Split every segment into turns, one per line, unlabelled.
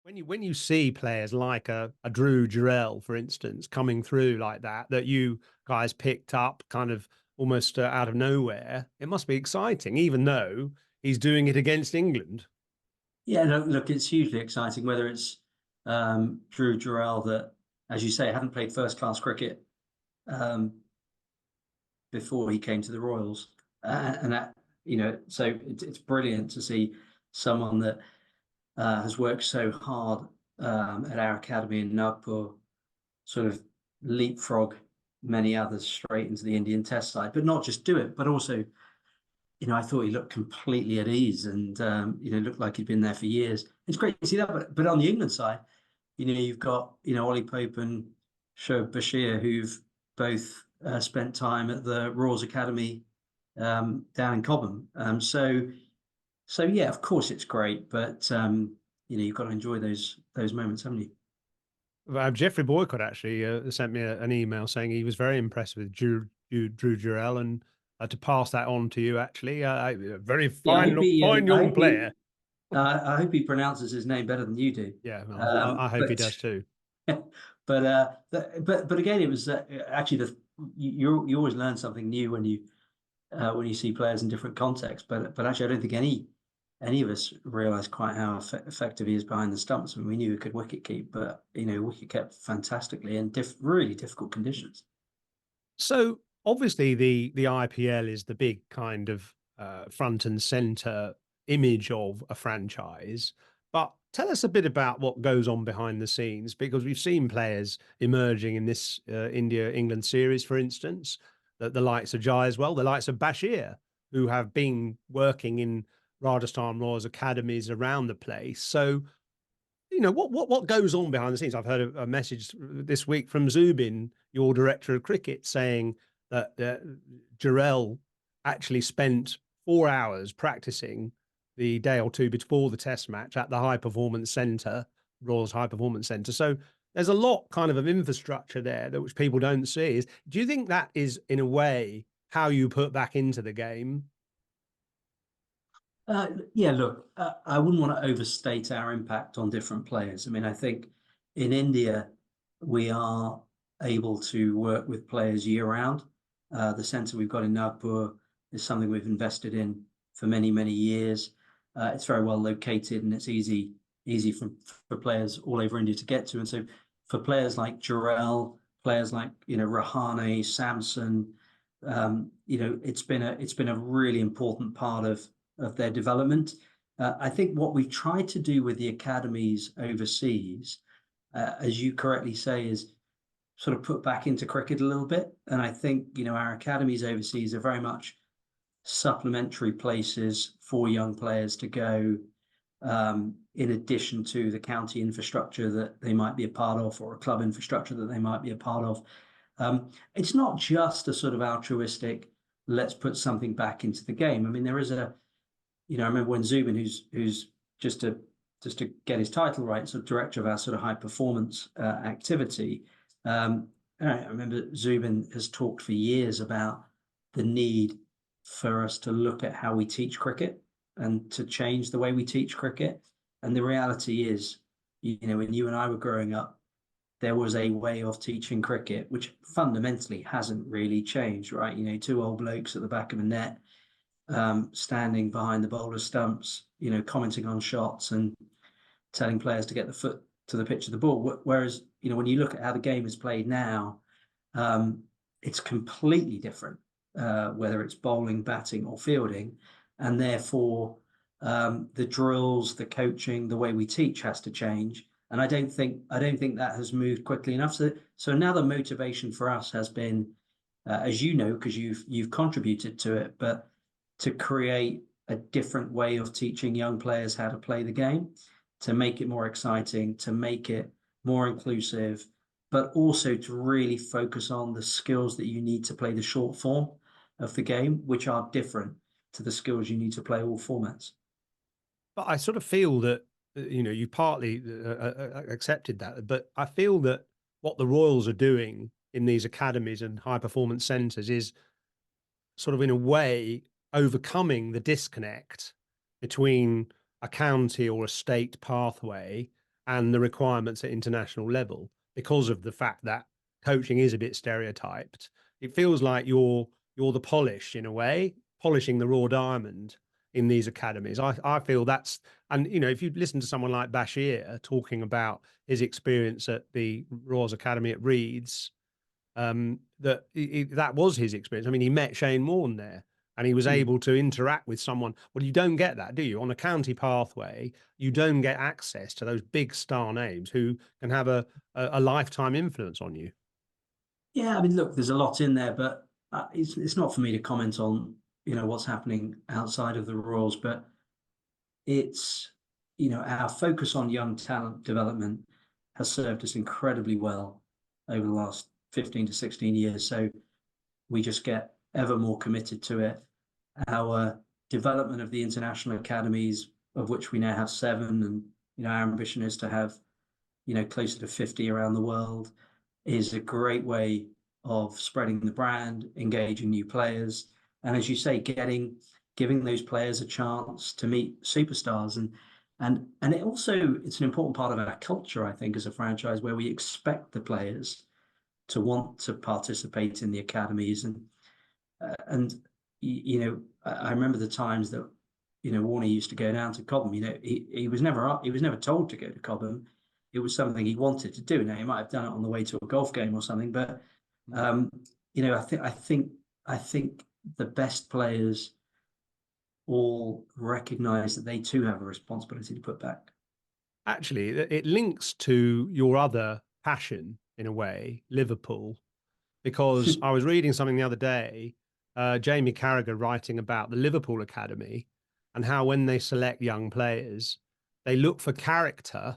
When you see players like a Drew Jarrell, for instance, coming through like that you guys picked up kind of almost out of nowhere, it must be exciting, even though he's doing it against England.
Yeah, look, it's hugely exciting. Whether it's Drew Jarrell, that, as you say, hadn't played first class cricket um, before he came to the Royals, and that so it's brilliant to see someone that has worked so hard at our academy in Nagpur sort of leapfrog many others straight into the Indian Test side, but not just do it, but also, I thought he looked completely at ease and, looked like he'd been there for years. It's great to see that. But on the England side, you've got, Ollie Pope and Shoaib Bashir, who've both spent time at the Royals Academy down in Cobham. So yeah, of course it's great, but you've got to enjoy those moments, haven't you?
Jeffrey Boycott actually sent me an email saying he was very impressed with Drew Jarrell, and to pass that on to you, actually, a very
Yeah,
fine young player.
I hope he pronounces his name better than you do.
Yeah, well, I hope he
But
does too.
but again, it was actually you always learn something new when you see players in different contexts. But actually, I don't think any of us realised quite how effective he is behind the stumps. I mean, we knew he could wicket keep, but wicket kept fantastically in really difficult conditions.
So obviously the IPL is the big kind of front and center image of a franchise. But tell us a bit about what goes on behind the scenes, because we've seen players emerging in this India England series, for instance, the likes of Jai as well, the likes of Bashir, who have been working in Rajasthan Royals academies around the place. So what goes on behind the scenes. I've heard a message this week from Zubin, your director of cricket, saying that Jarrell actually spent 4 hours practicing the day or two before the test match at the high performance centre, Royals High Performance Centre. So there's a lot kind of infrastructure there that which people don't see. Do you think that is, in a way, how you put back into the game?
Yeah, look, I wouldn't want to overstate our impact on different players. I mean, I think in India, we are able to work with players year round. The centre we've got in Nagpur is something we've invested in for many, many years. It's very well located and it's easy for players all over India to get to. And so for players like Jarrell, players like, Rahane, Samson, it's been a really important part of their development. I think what we've tried to do with the academies overseas, as you correctly say, is sort of put back into cricket a little bit. And I think, our academies overseas are very much supplementary places for young players to go, in addition to the county infrastructure that they might be a part of, or a club infrastructure that they might be a part of. It's not just a sort of altruistic, let's put something back into the game. I mean, there is I remember when Zubin, who's just to get his title right, sort of director of our sort of high performance activity. I remember Zubin has talked for years about the need for us to look at how we teach cricket and to change the way we teach cricket. And the reality is, when you and I were growing up, there was a way of teaching cricket which fundamentally hasn't really changed, right? Two old blokes at the back of a net, standing behind the bowler stumps, commenting on shots and telling players to get the foot to the pitch of the ball. Whereas, when you look at how the game is played now, it's completely different, whether it's bowling, batting, or fielding, and therefore the drills, the coaching, the way we teach has to change. And I don't think that has moved quickly enough. So now the motivation for us has been, as you know, because you've contributed to it, but to create a different way of teaching young players how to play the game, to make it more exciting, to make it more inclusive, but also to really focus on the skills that you need to play the short form of the game, which are different to the skills you need to play all formats.
But I sort of feel that you partly accepted that, but I feel that what the Royals are doing in these academies and high performance centres is sort of, in a way, overcoming the disconnect between a county or a state pathway and the requirements at international level, because of the fact that coaching is a bit stereotyped. It feels like you're the polish in a way, polishing the raw diamond in these academies. I feel that's, and you know, if you listen to someone like Bashir talking about his experience at the Royals Academy at Leeds, that was his experience. I mean, he met Shane Warne there, and he was
Mm.
able to interact with someone. Well, you don't get that, do you? On a county pathway, you don't get access to those big star names who can have a lifetime influence on you.
Yeah, I mean, look, there's a lot in there, but it's not for me to comment on, what's happening outside of the Royals, but it's, our focus on young talent development has served us incredibly well over the last 15 to 16 years. So we just get ever more committed to it. Our development of the international academies, of which we now have 7, and our ambition is to have closer to 50 around the world, is a great way of spreading the brand, engaging new players, and as you say, giving those players a chance to meet superstars. And it also, it's an important part of our culture, I think, as a franchise, where we expect the players to want to participate in the academies. And I remember the times that Warner used to go down to Cobham. He was never told to go to Cobham. It was something he wanted to do. Now he might have done it on the way to a golf game or something, but um, I think the best players all recognise that they too have a responsibility to put back.
Actually, it links to your other passion in a way, Liverpool, because I was reading something the other day, Jamie Carragher writing about the Liverpool Academy and how when they select young players, they look for character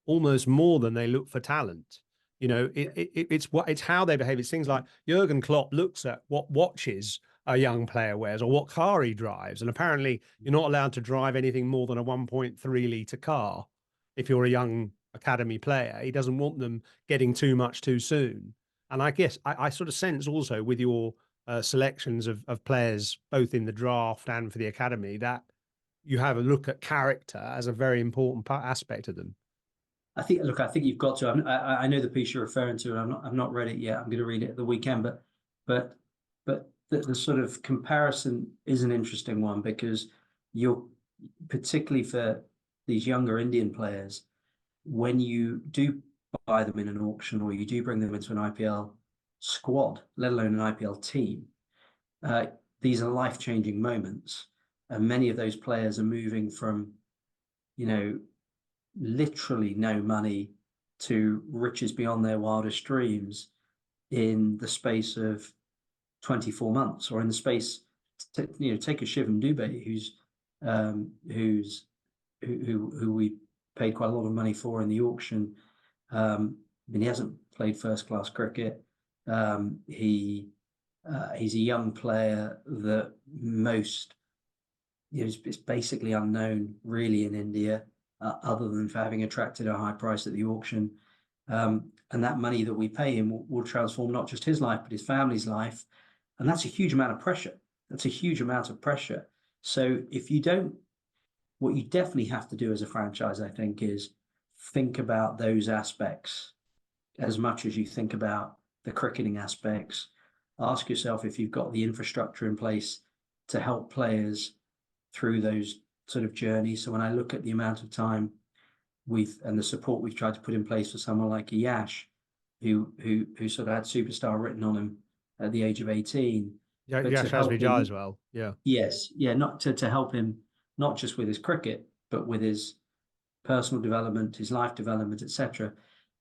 almost more than they look for talent. You know, it's how they behave. It's things like Jurgen Klopp looks at what watches a young player wears or what car he drives, and apparently you're not allowed to drive anything more than a 1.3 litre car if you're a young academy player. He doesn't want them getting too much too soon. And I guess I sort of sense also with your selections of players, both in the draft and for the academy, that you have a look at character as a very important aspect of them.
I think you've got to. I know the piece you're referring to, and I've not read it yet. I'm going to read it at the weekend, but the sort of comparison is an interesting one, because you're, particularly for these younger Indian players, when you do buy them in an auction or you do bring them into an IPL squad, let alone an IPL team, uh, these are life-changing moments, and many of those players are moving from, you know, literally no money to riches beyond their wildest dreams in the space of 24 months, or in the space, take a Shivam Dubé, who we paid quite a lot of money for in the auction. I mean, he hasn't played first class cricket. He's a young player that most, it's basically unknown really in India, other than for having attracted a high price at the auction. And that money that we pay him will transform not just his life, but his family's life. And that's a huge amount of pressure. That's a huge amount of pressure. So if you don't, what you definitely have to do as a franchise, I think, is think about those aspects as much as you think about the cricketing aspects. Ask yourself if you've got the infrastructure in place to help players through those sort of journeys. So when I look at the amount of time and the support we've tried to put in place for someone like Yash, who sort of had superstar written on him at the age of 18,
Yeah,
but
yeah,
to help
Shazvi Jai
him,
as well. Yeah.
yes, yeah, not to help him, not just with his cricket, but with his personal development, his life development, etc.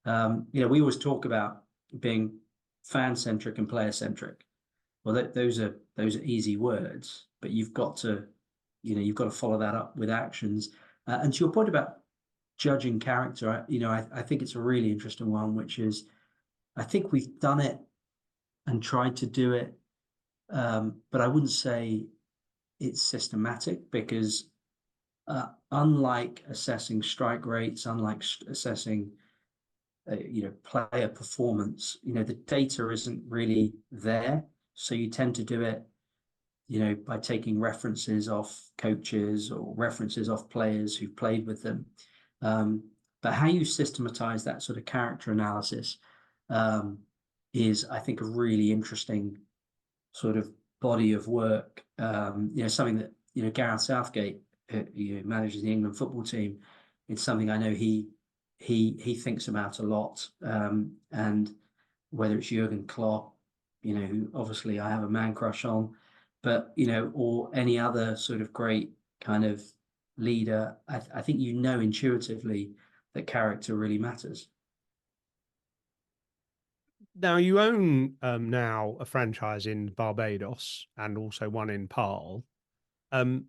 We always talk about being fan centric and player centric. Well, those are easy words, but you've got to follow that up with actions. And to your point about judging character, I think it's a really interesting one, which is, I think we've done it and tried to do it, but I wouldn't say it's systematic, because unlike assessing strike rates, unlike assessing player performance, the data isn't really there. So you tend to do it, by taking references off coaches or references off players who've played with them. But how you systematize that sort of character analysis um, is, I think, a really interesting sort of body of work. Something that Gareth Southgate, who manages the England football team, it's something I know he thinks about a lot. And whether it's Jurgen Klopp, who obviously I have a man crush on, but or any other sort of great kind of leader, I think intuitively that character really matters.
Now you own now a franchise in Barbados and also one in Paarl. Um,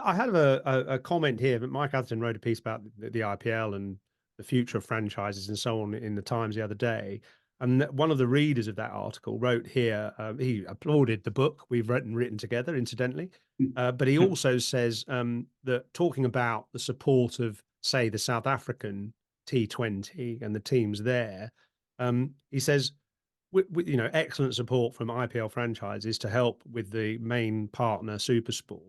I have a comment here, but Mike Atherton wrote a piece about the IPL and the future of franchises and so on in the Times the other day. And one of the readers of that article wrote here, he applauded the book we've written together, incidentally. But he also says that talking about the support of, say, the South African T20 and the teams there, he says, excellent support from IPL franchises to help with the main partner, Supersport.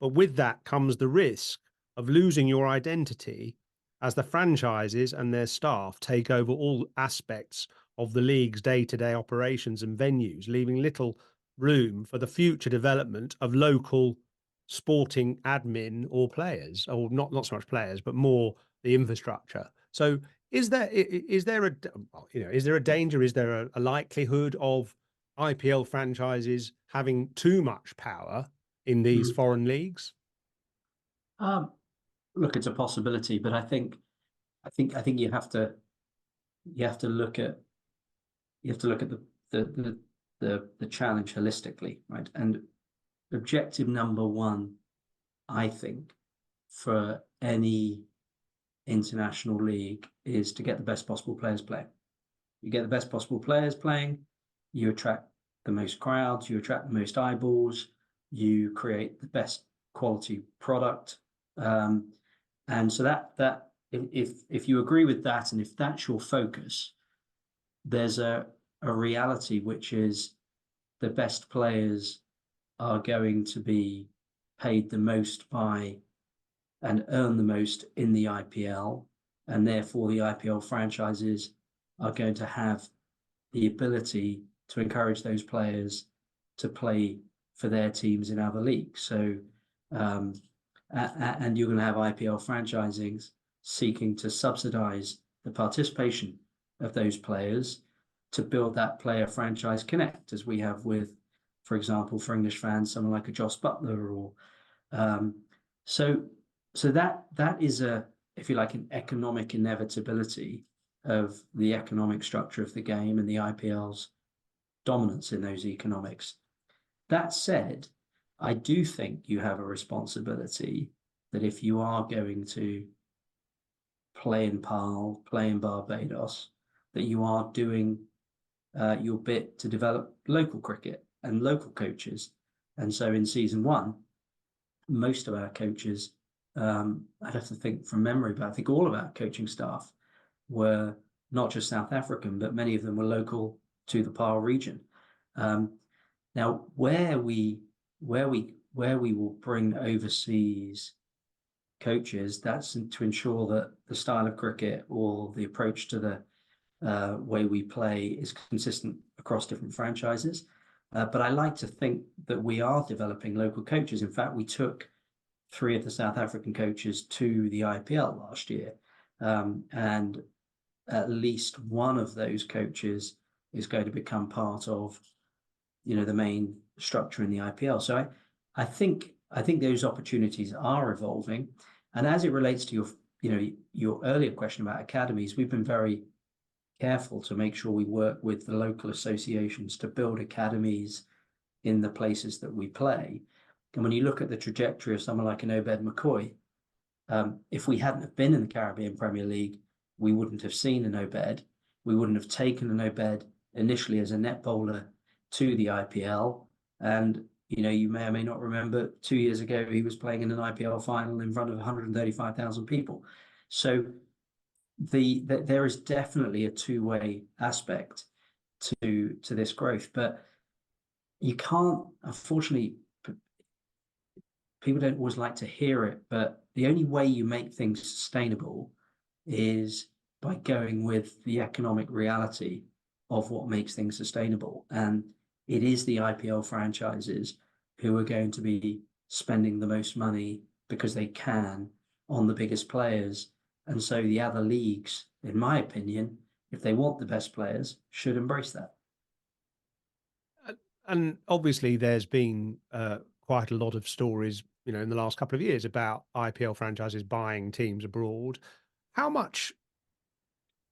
But with that comes the risk of losing your identity as the franchises and their staff take over all aspects of the league's day-to-day operations and venues, leaving little room for the future development of local sporting admin or players, or not so much players, but more the infrastructure. So is there a danger? Is there a likelihood of IPL franchises having too much power in these
Mm.
foreign leagues?
Look, it's a possibility, but I think you have to look at the challenge holistically, right? And objective number one, I think, for any international league is to get the best possible players playing. You get the best possible players playing, you attract the most crowds, you attract the most eyeballs, you create the best quality product. And so that if you agree with that, and if that's your focus, there's a reality which is the best players are going to be paid the most by and earn the most in the IPL, and therefore the IPL franchises are going to have the ability to encourage those players to play for their teams in other leagues. So, and you're going to have IPL franchisings seeking to subsidize the participation of those players to build that player franchise connect, as we have with, for example, for English fans, someone like a Joss Butler, or um, so that is if you like, an economic inevitability of the economic structure of the game and the IPL's dominance in those economics. That said, I do think you have a responsibility that if you are going to play in Paarl, play in Barbados, that you are doing your bit to develop local cricket and local coaches. And so in season one, most of our coaches, I'd have to think from memory, but I think all of our coaching staff were not just South African, but many of them were local to the Paarl region. Now, where we will bring overseas coaches, that's to ensure that the style of cricket or the approach to the way we play is consistent across different franchises. But I like to think that we are developing local coaches. In fact, we took 3 of the South African coaches to the IPL last year, and at least one of those coaches is going to become part of, the main structure in the IPL. So I think those opportunities are evolving. And as it relates to your earlier question about academies, we've been very careful to make sure we work with the local associations to build academies in the places that we play. And when you look at the trajectory of someone like an Obed McCoy, if we hadn't have been in the Caribbean Premier League, we wouldn't have seen an Obed. We wouldn't have taken an Obed initially as a net bowler to the IPL. And, you may or may not remember 2 years ago, he was playing in an IPL final in front of 135,000 people. So there is definitely a two-way aspect to this growth, but you can't, unfortunately, people don't always like to hear it, but the only way you make things sustainable is by going with the economic reality of what makes things sustainable. And it is the IPL franchises who are going to be spending the most money because they can on the biggest players. And so the other leagues, in my opinion, if they want the best players, should embrace that.
And obviously, there's been quite a lot of stories, in the last couple of years about IPL franchises buying teams abroad. How much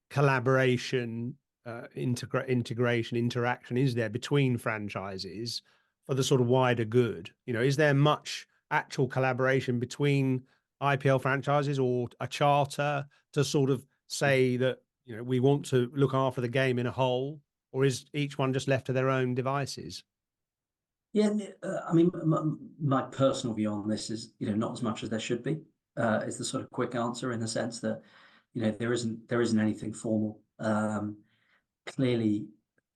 collaboration, integration, interaction is there between franchises for the sort of wider good? Is there much actual collaboration between IPL franchises or a charter to sort of say that, we want to look after the game in a whole, or is each one just left to their own devices?
Yeah, I mean, my personal view on this is, not as much as there should be, is the sort of quick answer, in the sense that, there isn't anything formal. Clearly,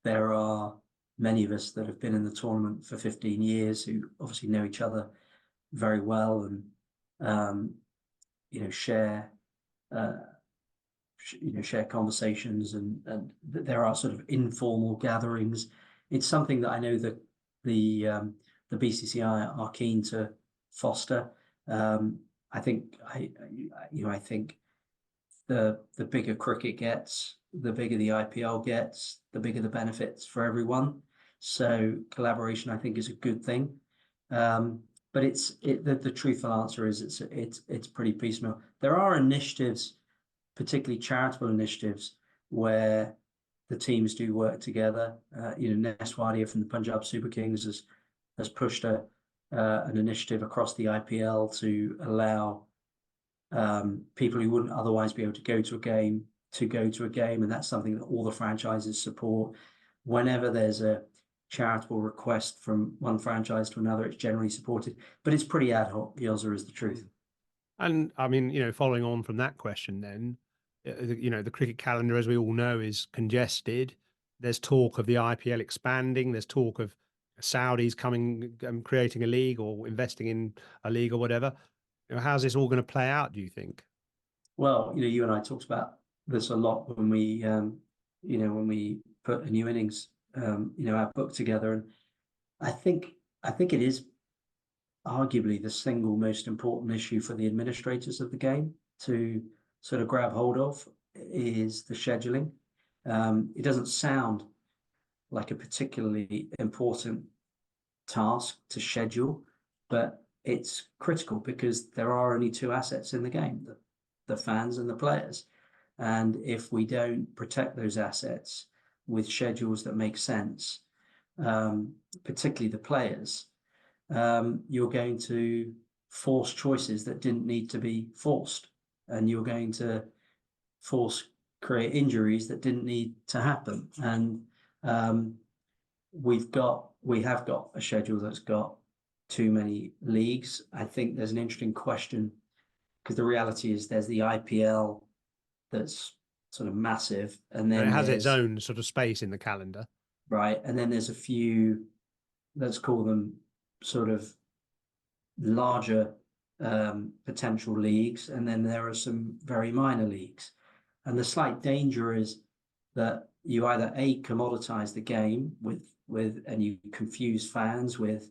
there are many of us that have been in the tournament for 15 years who obviously know each other very well, and share uh, share conversations, and there are sort of informal gatherings. It's something that I know that the um, the BCCI are keen to foster. Um, I think I think the bigger cricket gets, the bigger the IPL gets, the bigger the benefits for everyone. So collaboration, I think, is a good thing. Um, but the truthful answer is it's pretty piecemeal. There are initiatives, particularly charitable initiatives, where the teams do work together. Nes Wadia from the Punjab Super Kings has pushed an initiative across the IPL to allow people who wouldn't otherwise be able to go to a game to go to a game, and that's something that all the franchises support. Whenever there's a charitable request from one franchise to another, it's generally supported, but it's pretty ad hoc. Gilza is the truth.
And I mean, following on from that question, then, the cricket calendar, as we all know, is congested. There's talk of the IPL expanding. There's talk of Saudis coming, creating a league or investing in a league or whatever. How's this all going to play out, do you think?
Well, you and I talked about this a lot when we put a new innings, our book together, and I think I think it is arguably the single most important issue for the administrators of the game to sort of grab hold of, is the scheduling. It doesn't sound like a particularly important task to schedule, but it's critical because there are only two assets in the game, the fans and the players. And if we don't protect those assets with schedules that make sense, particularly the players, you're going to force choices that didn't need to be forced, and you're going to create injuries that didn't need to happen. And um, we have got a schedule that's got too many leagues. I think there's an interesting question, because the reality is there's the IPL that's sort of massive, and
And it
then
has its
there's
own sort of space in the calendar.
right, and then there's a few, let's call them sort of larger potential leagues, and then there are some very minor leagues. And the slight danger is that you either commoditize the game and you confuse fans with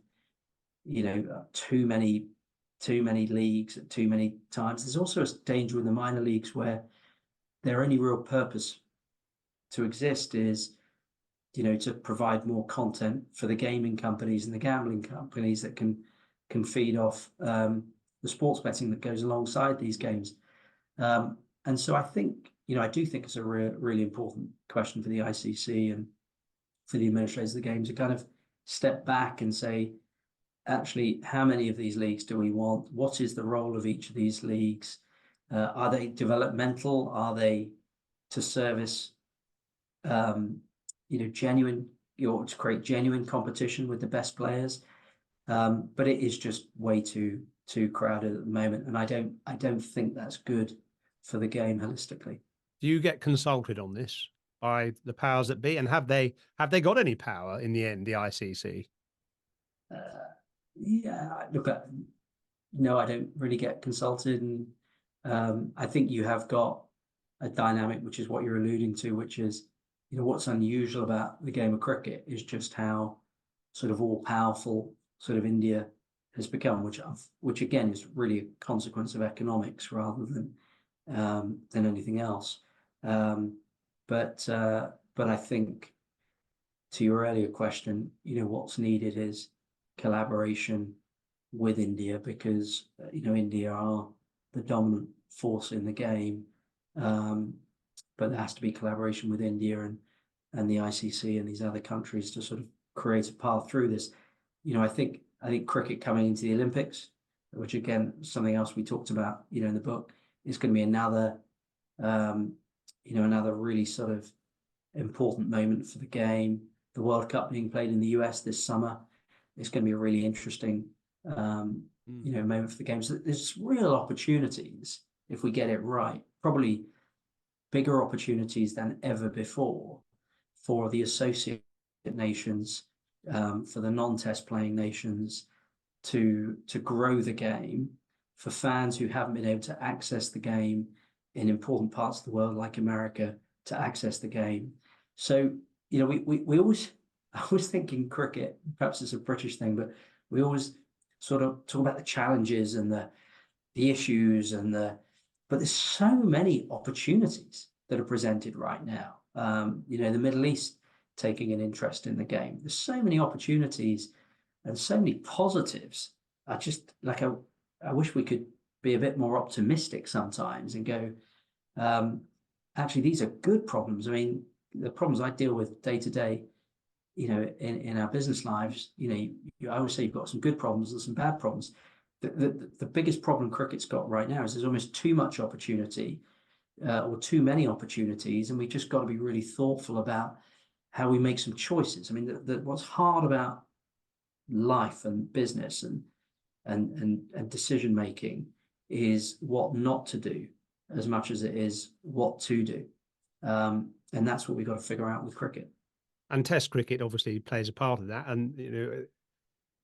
too many leagues at too many times. There's also a danger in the minor leagues where their only real purpose to exist is to provide more content for the gaming companies and the gambling companies that can feed off the sports betting that goes alongside these games. And so I think, I do think it's a really important question for the ICC and for the administrators of the games to kind of step back and say, actually, how many of these leagues do we want? What is the role of each of these leagues? Are they developmental? Are they to service, genuine, to create genuine competition with the best players? But it is just way too crowded at the moment, and I don't think that's good for the game holistically.
Do you get consulted on this by the powers that be? And have they got any power in the end, the ICC?
Yeah, look, no, I don't really get consulted, and I think you have got a dynamic, which is what you're alluding to, which is, what's unusual about the game of cricket is just how sort of all powerful sort of India has become, which again is really a consequence of economics rather than anything else. But I think, to your earlier question, what's needed is collaboration with India, because India are the dominant force in the game, but there has to be collaboration with India and the ICC and these other countries to sort of create a path through this. I think cricket coming into the Olympics, which again something else we talked about in the book, is going to be another another really sort of important moment for the game. The World Cup being played in the US this summer, it's going to be a really interesting moment for the game. So there's real opportunities if we get it right, probably bigger opportunities than ever before for the associate nations, for the non-test playing nations to grow the game, for fans who haven't been able to access the game in important parts of the world like America to access the game. So, we always, I always think in cricket, perhaps it's a British thing, but we always sort of talk about the challenges and the issues but there's so many opportunities that are presented right now. The Middle East taking an interest in the game. There's so many opportunities and so many positives. I just like I wish we could be a bit more optimistic sometimes and go, actually, these are good problems. I mean, the problems I deal with day to day, in our business lives, I always say you've got some good problems and some bad problems. The biggest problem cricket's got right now is there's almost too much opportunity, or too many opportunities, and we just got to be really thoughtful about how we make some choices. I mean, what's hard about life and business and decision making is what not to do as much as it is what to do, and that's what we've got to figure out with cricket.
And Test cricket obviously plays a part of that. And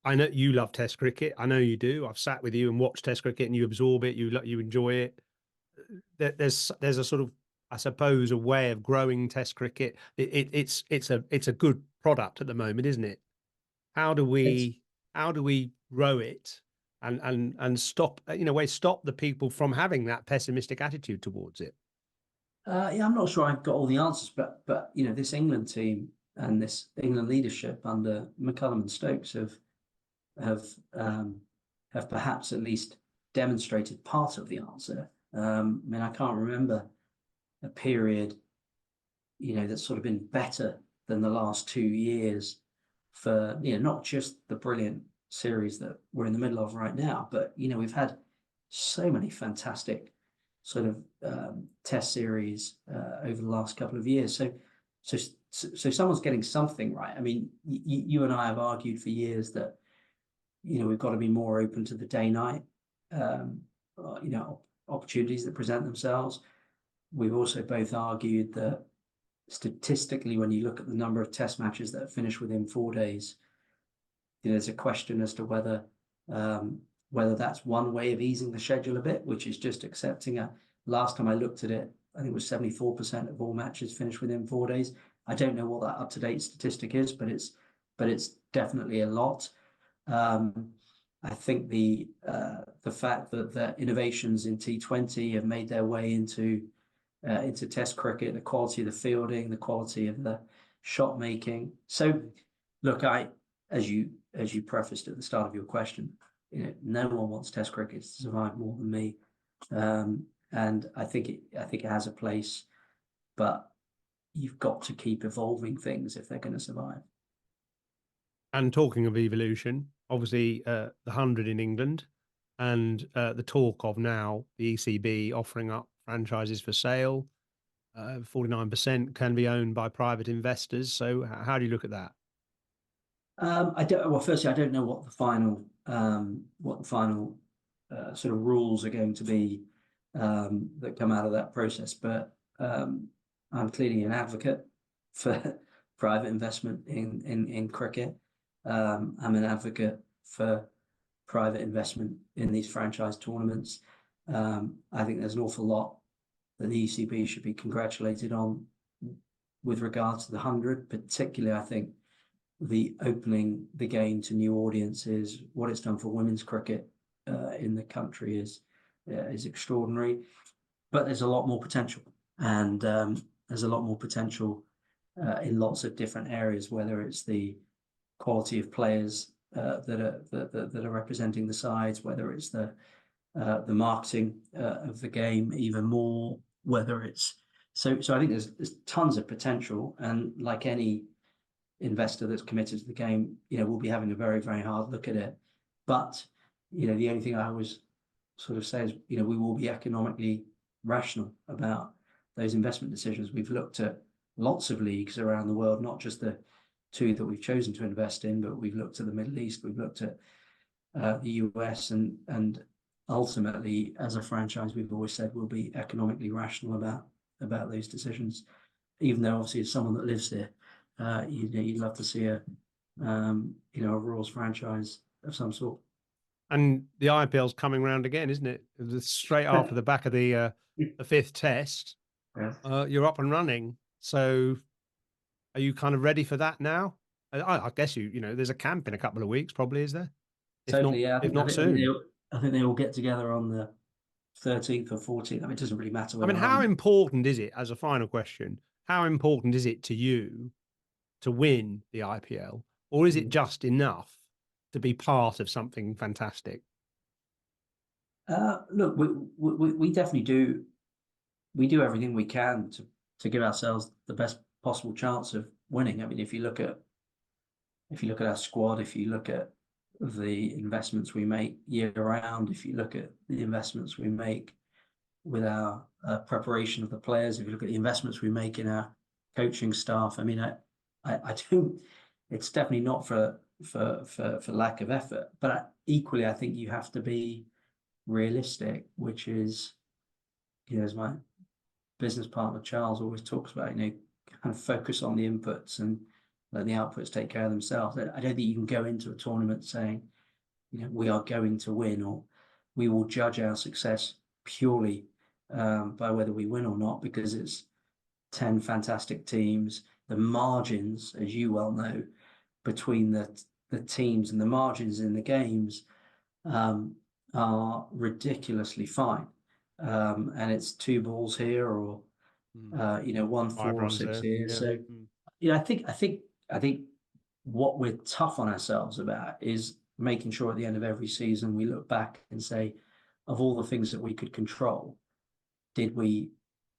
I know you love Test cricket. I know you do. I've sat with you and watched Test cricket, and you absorb it. You enjoy it. There's a sort of, I suppose, a way of growing Test cricket. It's a good product at the moment, isn't it? How do
It's
we grow it and stop, in a way, stop the people from having that pessimistic attitude towards it?
Yeah, I'm not sure I've got all the answers, but this England team and this England leadership under McCullum and Stokes have perhaps at least demonstrated part of the answer. I mean, I can't remember a period, that's sort of been better than the last 2 years for, not just the brilliant series that we're in the middle of right now, but, we've had so many fantastic sort of test series over the last couple of years. So someone's getting something right. I mean, you and I have argued for years that, we've got to be more open to the day-night, opportunities that present themselves. We've also both argued that statistically, when you look at the number of test matches that are finished within 4 days, there's a question as to whether that's one way of easing the schedule a bit, which is just accepting last time I looked at it, I think it was 74% of all matches finished within 4 days. I don't know what that up-to-date statistic is, but it's definitely a lot. I think the fact that the innovations in T20 have made their way into Test cricket, the quality of the fielding, the quality of the shot making. So, look, as you prefaced at the start of your question, no one wants Test cricket to survive more than me, and I think it has a place, but you've got to keep evolving things if they're going to survive.
And talking of evolution, obviously the 100 in England, and the talk of now the ECB offering up franchises for sale. 49% can be owned by private investors. So how do you look at that?
I don't. Well, firstly, I don't know what the final sort of rules are going to be that come out of that process. But I'm clearly an advocate for private investment in cricket. I'm an advocate for private investment in these franchise tournaments. I think there's an awful lot that the ECB should be congratulated on with regards to the 100, particularly, I think, the opening the game to new audiences, what it's done for women's cricket in the country is extraordinary. But there's a lot more potential, and there's a lot more potential in lots of different areas, whether it's the quality of players that are representing the sides, whether it's the marketing of the game even more, whether it's so I think there's tons of potential, and like any investor that's committed to the game, we'll be having a very, very hard look at it. But the only thing I always sort of say is, we will be economically rational about those investment decisions. We've looked at lots of leagues around the world, not just the two that we've chosen to invest in, but we've looked at the Middle East, we've looked at the US, and ultimately, as a franchise, we've always said we'll be economically rational about those decisions. Even though, obviously, as someone that lives here, you'd love to see a Royals franchise of some sort.
And the IPL's coming round again, isn't it? Straight after the back of the fifth test, you're up and running. So, are you kind of ready for that now? I guess there's a camp in a couple of weeks, probably, is there?
Totally, yeah.
If not soon.
I think they will get together on the 13th or 14th. I mean, it doesn't really matter.
I mean, how important is it, as a final question, how important is it to you to win the IPL, or is it just enough to be part of something fantastic?
Look, we definitely do. We do everything we can to give ourselves the best possible chance of winning. I mean, if you look at our squad, if you look at the investments we make year round, if you look at the investments we make with our preparation of the players, if you look at the investments we make in our coaching staff, I mean, I do. It's definitely not for lack of effort, but equally, I think you have to be realistic, which is, as my business partner Charles always talks about, kind of focus on the inputs and let the outputs take care of themselves. I don't think you can go into a tournament saying, we are going to win, or we will judge our success purely by whether we win or not, because it's 10 fantastic teams. The margins, as you well know, between the teams and the margins in the games are ridiculously fine. And it's 2 balls here, or 1, 4, or 6 here.
Yeah.
So I think what we're tough on ourselves about is making sure at the end of every season we look back and say, of all the things that we could control, did we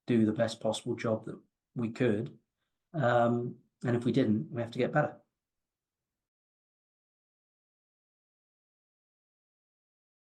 do the best possible job that we could? And if we didn't, we have to get better.